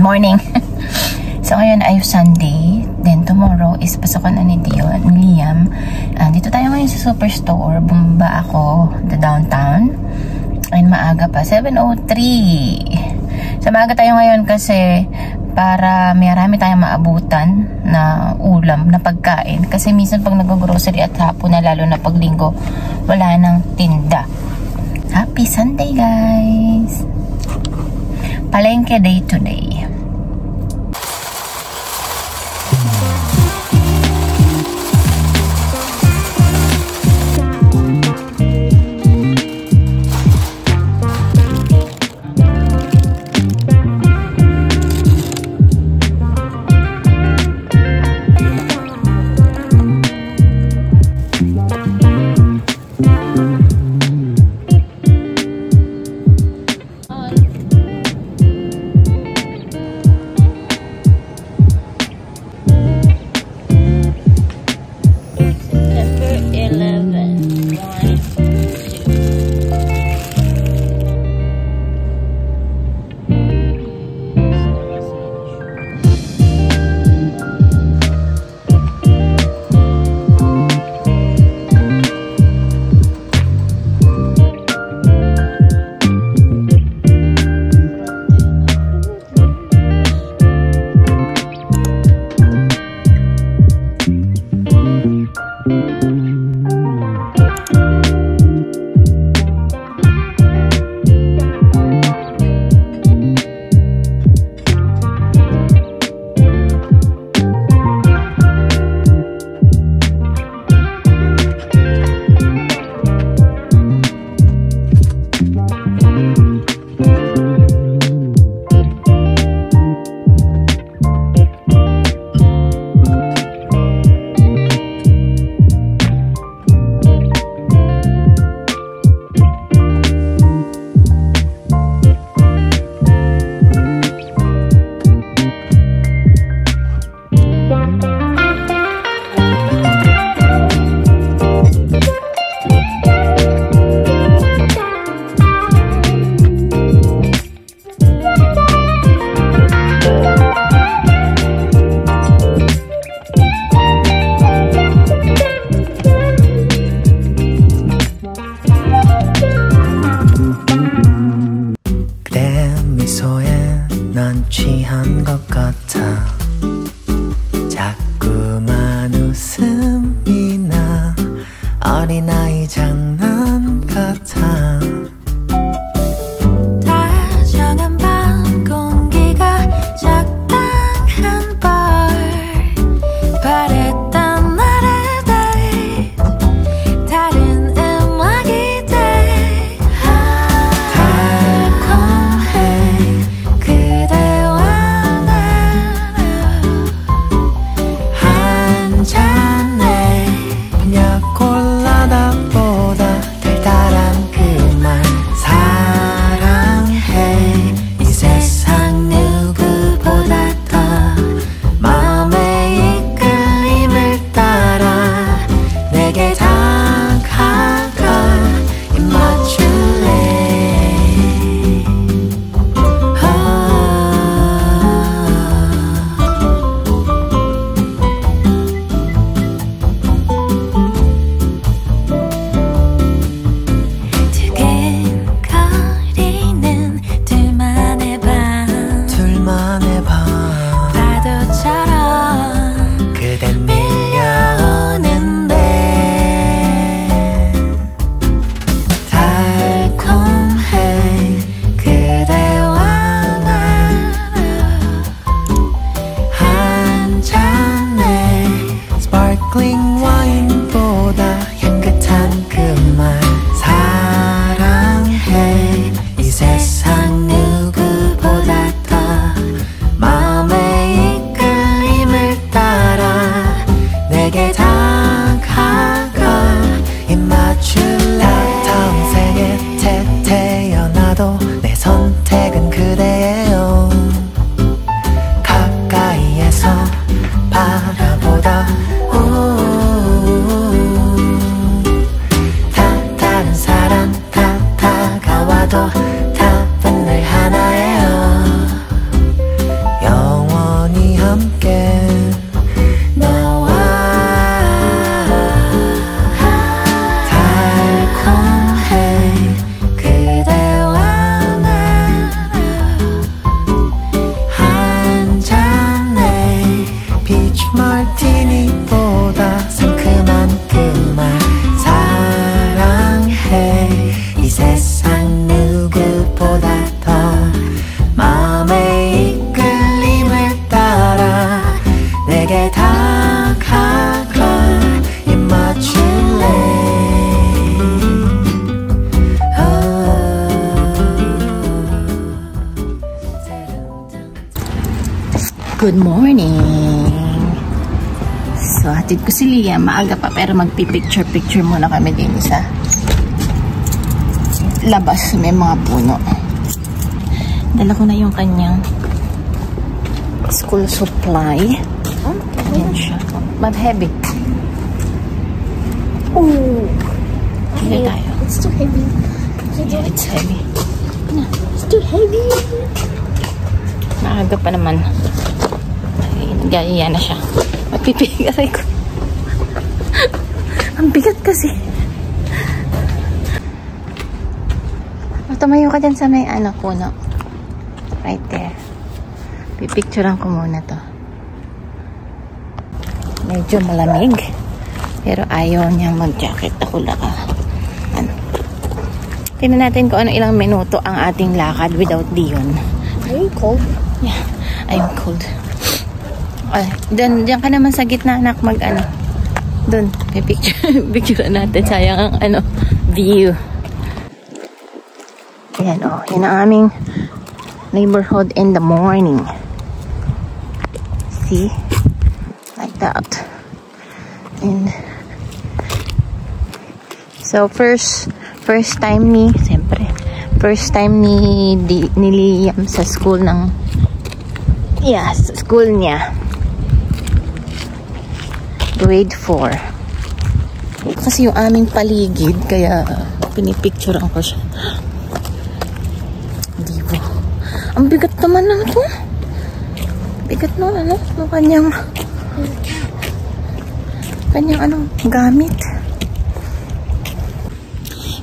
morning. So ngayon ay Sunday. Then tomorrow is pasokan na ni Liam. Dito tayo ngayon sa Superstore. Bumaba ako the downtown. And maaga pa, 7:03. So maaga tayo ngayon kasi para marami tayong maabutan na ulam, na pagkain. Kasi minsan pag nag-grocery at hapon na, lalo na pag linggo, wala nang tinda. Happy Sunday, guys! Palengke day today. 넌 취한 것 같아. 자꾸만 웃음이 나. 어린아이 장난 같아. 다정한 밤 공기가 적당한 bar. 바랬던 나를 돼. 다른 음악이 돼. 달콤해. 그대와 나는 한 잔에 그냥 콜라다보다 달달한 그 말 사랑해. 이 세상 누구보다 더 마음의 이끌림을 따라 내게 다가가 입 맞출래. 두근거리는 둘만의 밤. 둘만의 밤. 파도처럼 그댄 밀려오는데 달콤해. 그대와 나는 한 잔에 스파클링 와인보다 향긋한 그 말 사랑해. 이 세상 누구보다 더 마음의 이끌림을 따라 내게 다가가 입 맞출래. 다음 생에 태어나도 내 선택은 그대예요. 가까이에서 바라보다 Good morning! So, hatid ko si Liam. Maaga pa, pero magpipicture-picture muna kami din sa labas. May mga puno. Dala ko na yung kanyang school supply. Ayan siya. But heavy. Ooh! Hindi tayo. It's too heavy. Yeah, it's heavy. It's too heavy. Maaga pa naman. Gaya na siya. Magpipigaray ko. Ang bigat kasi. Tumayo ka dyan sa may puno. Right there. Pipicturean ko muna to. Medyo malamig. Pero ayaw niyang mag-jacket. Ako laka. Tingnan natin kung ilang minuto ang ating lakad without Dion. Are you cold? Yeah, I'm cold. Diyan ka naman sa gitna, anak, doon, picture natin. Sayang ang view. Ayan, yun ang aming neighborhood in the morning. See? Like that. And so first time ni Liam sa school sa school niya. Grade 4. Kasi yung aming paligid, kaya pinipicturean ko siya. Diba? Ang bigat naman ng to. Bigat ng ng kanyang gamit.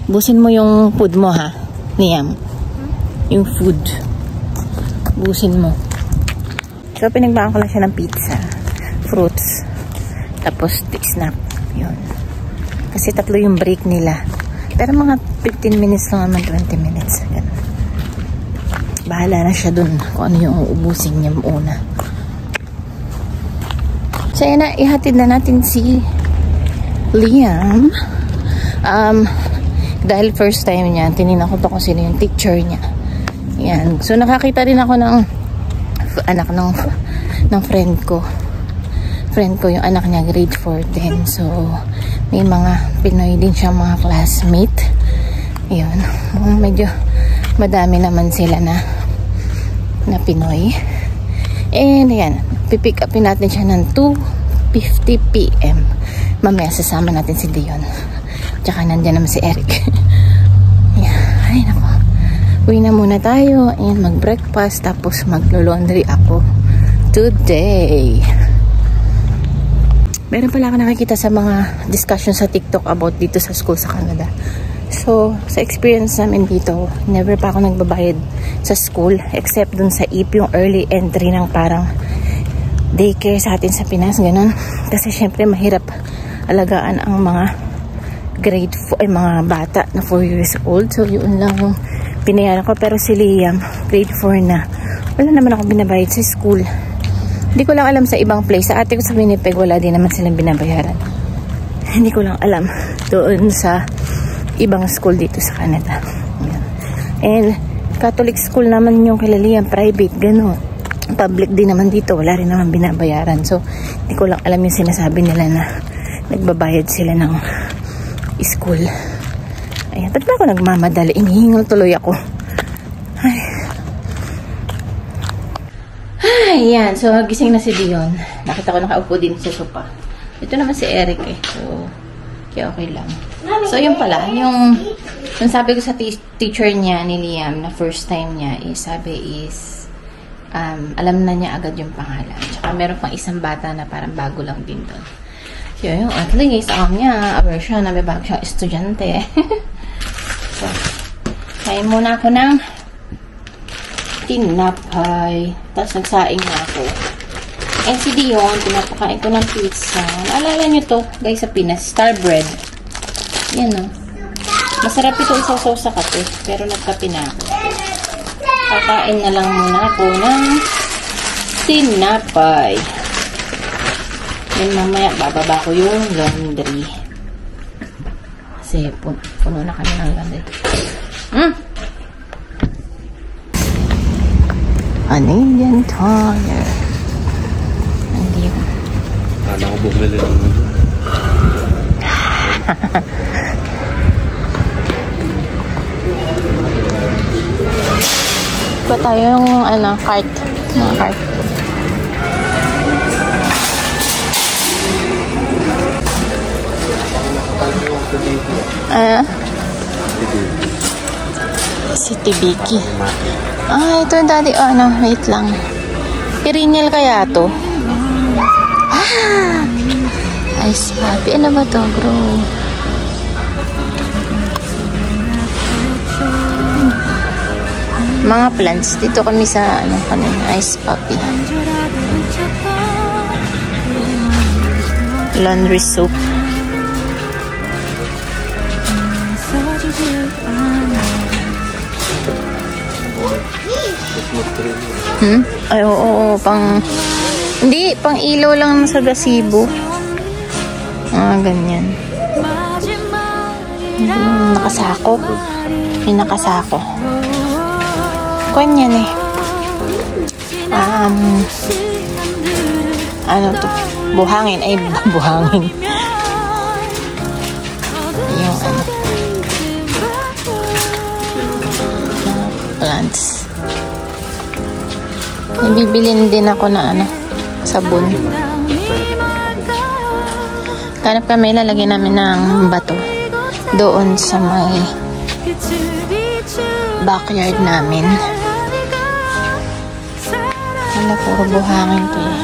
Busin mo yung food mo, ha, Liam. Yung food. Busin mo. So, pinagbaan ko lang siya ng pizza. Fruits. Tapos, snack. Yun. Kasi 3 yung break nila. Pero mga 15 minutes lang naman, 20 minutes. Ganun. Bahala na siya dun kung ano yung uubusin niya muna. So, yan na. Ihatid na natin si Liam. Dahil first time niya, tinignan ko pa kung sino yung teacher niya. Yan. So, nakakita rin ako ng anak ng friend ko. Yung anak niya, grade 4 din. So, may mga Pinoy din siya, mga classmate. Yun. Medyo madami naman sila na Pinoy. And, ayan. Pipick upin natin siya ng 2:50 PM. Mamaya, sasama natin si Dion. Tsaka nandyan naman si Eric. Yeah. Ay, naku. Uwi na muna tayo and mag-breakfast. Tapos maglo-laundry ako today. Meron pala ako nakikita sa mga discussion sa TikTok about dito sa school sa Canada. So, sa experience namin dito, never pa ako nagbabayad sa school except dun sa IP, yung early entry ng parang daycare sa atin sa Pinas. Ganun. Kasi syempre mahirap alagaan ang mga grade 4, mga bata na 4 years old. So, yun lang yung pinayaran ko. Pero si Liam, grade 4 na. Wala naman ako binabayad sa school. Hindi ko lang alam sa ibang place. Sa ate ko sa Winnipeg, wala din naman silang binabayaran. Hindi ko lang alam doon sa ibang school dito sa Canada. And Catholic school naman yung kila Liam, private, gano'n. Public din naman dito, wala rin naman binabayaran. So, hindi ko lang alam yung sinasabi nila na nagbabayad sila ng school. Ayan, ba't ba ako nagmamadali? Inihingal tuloy ako. Ayan, so gising na si Dion. Nakita ko nakaupo din sa sopa. Ito naman si Eric So, kaya okay lang. So, yun pala. Yung sabi ko sa teacher niya ni Liam na first time niya alam na niya agad yung pangalan. Tsaka meron pang isang bata na parang bago lang din doon. So, yung at least, niya, aware siya na may bago siyang estudyante. So, kain muna ako ng tinapay. Tapos, nagsaing na ako. And si Dion, pinapakain ko ng pizza. Naalala nyo to, guys, sa Pinas, star bread. Yan, no? Masarap ito isaw-saw sa kape, pero nagkape na ako. Kakain na lang muna ako ng tinapay. Then mamaya, bababa ko yung laundry. Kasi puno na kami ng laundry. Canadian Tire. Medium. Ano ko bumili lang. Pa tayo yung cart. Mga cart. City Biki. Ito yung daddy. Wait lang. Perennial kaya to? Ice happy. Ano ba to, bro? Mga plants. Dito kami sa ice puppy. Laundry soap. Ay, oo, hindi, pang ilaw lang sa gazebo. Ganyan. Nakasako. May nakasako. Kuwan yan eh. Ano to? Buhangin. Ay, buhangin. Yung plants. Ibibilin din ako na sabon. Kanap kami, lalagyan namin ng bato doon sa may backyard namin. Wala, puro buhangin to eh.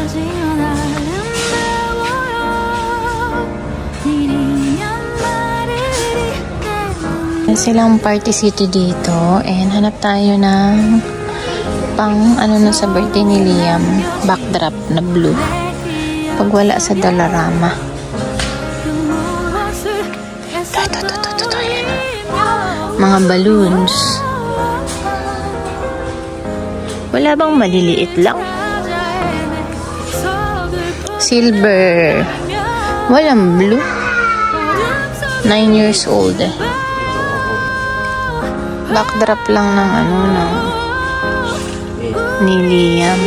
Silang party city dito and hanap tayo ng pang sa birthday ni Liam, backdrop na blue. Pag wala sa Dollarama. Ito, yan. Mga balloons. Wala bang maliliit lang? Silver. Walang blue. 9 years old eh. Backdrop lang ng ni Liam.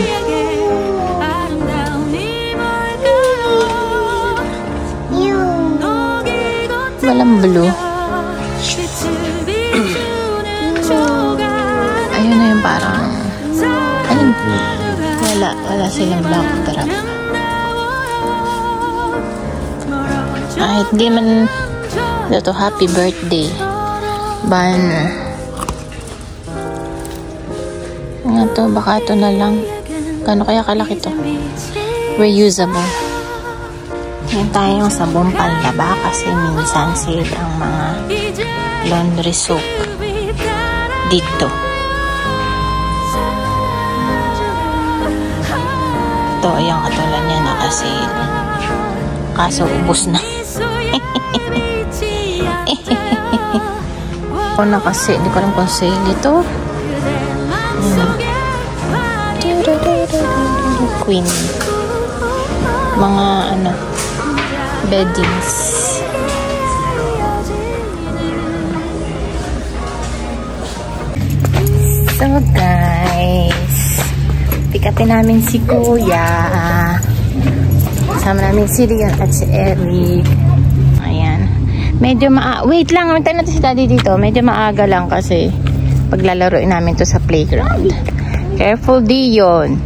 Walang blue. Ayun na yung parang wala silang backdrop. Hindi man ito happy birthday banner. Baka ito na lang. Kano kaya kalaki to? Reusable. Yan tayong sabon panlaba kasi minsan sale ang mga laundry soap dito. Ito, yung katulad niya naka-sale. Kaso ubos na. Naka-sale. Hindi ko alam kung sale ito. Queen. Mga beddings. So guys, pick upin namin si Kuya. Kasama namin si Rian at si Eric. Ayan. Medyo wait lang, antay natin si Daddy dito. Medyo maaga lang kasi paglalaroin namin to sa playground. Careful, Dion.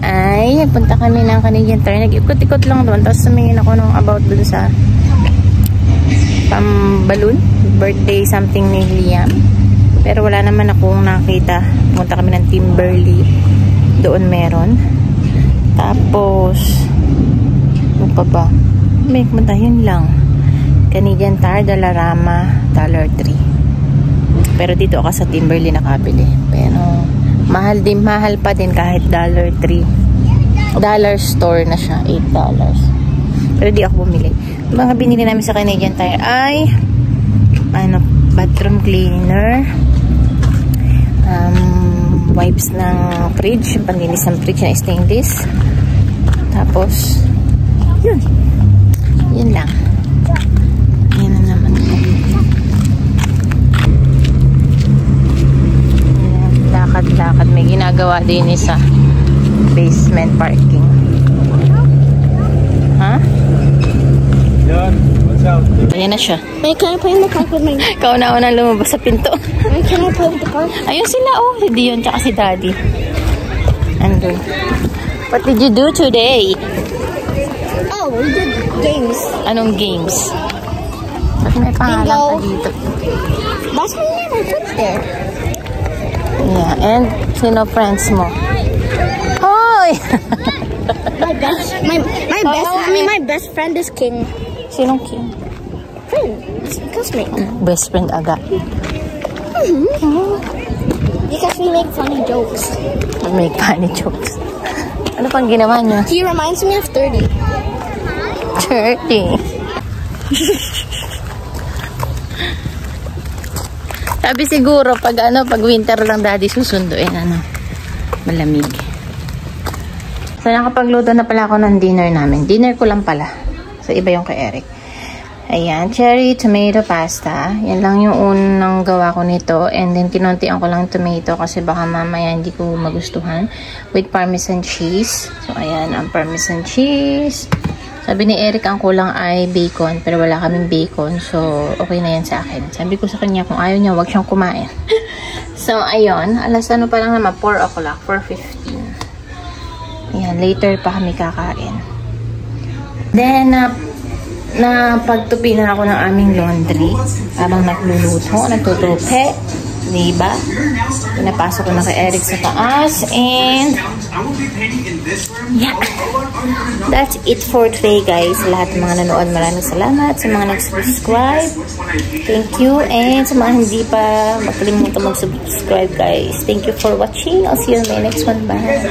Ay, nagpunta kami ng Canadian Tire. Nag-ikot-ikot lang doon. Tapos sumingin ako nung about doon sa pamballoon. Birthday something ni Liam. Pero wala naman akong nakita. Punta kami ng Timberley. Doon meron. Tapos ano pa ba? May pumunta, yun lang. Canadian Tire, Dollarama, $3. Pero dito ako sa Timberley nakabili. Pero mahal pa din kahit $3. Dollar store na siya, $8. Pero di ako bumili. Mga binili namin sa Canadian Tire ay bathroom cleaner, wipes ng fridge, panlinis ng fridge na stainless. Tapos yun lang. Yan na naman. Lakad-lakad. May ginagawa din isa. basement parking. Ha? Yan, watch out. Ayan na siya. Wait, can I play in the park with my... Ikaw na lumabas sa pinto. Wait, can I play with the park? Ayun sila, oh. Si Dion tsaka si Daddy. Andun. What did you do today? Oh, we did games. Anong games? Ba't may pangalan ka dito? That's why you never put there. Yeah, and sino friends mo? Hoy! My best friend is King. Sinong King? Friend, classmate. Best friend aga. Because we make funny jokes. Make funny jokes. Ano pang ginawa niyo? He reminds me of 30. 30. Sabi siguro pag winter lang daddy susunduin malamig. So nakapagluto na pala ako ng dinner namin. Dinner ko lang pala. So iba yung kay Eric. Ayan, cherry tomato pasta. Yan lang yung unang gawa ko nito. And then kinuntian ko lang tomato kasi baka mamaya hindi ko magustuhan. With parmesan cheese. So ayan, ang parmesan cheese. Sabi ni Eric ang kulang ay bacon, pero wala kaming bacon. So, okay na yan sa akin. Sabi ko sa kanya, kung ayaw niya, wag siyang kumain. So, ayun. Alas pa lang naman, 4 o'clock, 4:15. Ayan, later pa kami kakain. Then, pagtupi na ako ng aming laundry. Habang nagluluto, nagtutupi. Diba? Pinapasok ko na kay Eric sa taas. And, yeah. That's it for today, guys. Sa lahat ng mga nanood, maraming salamat. Sa mga nag-subscribe, thank you. And sa mga hindi pa, makalimutan mag-subscribe, guys. Thank you for watching. I'll see you in my next one. Bye.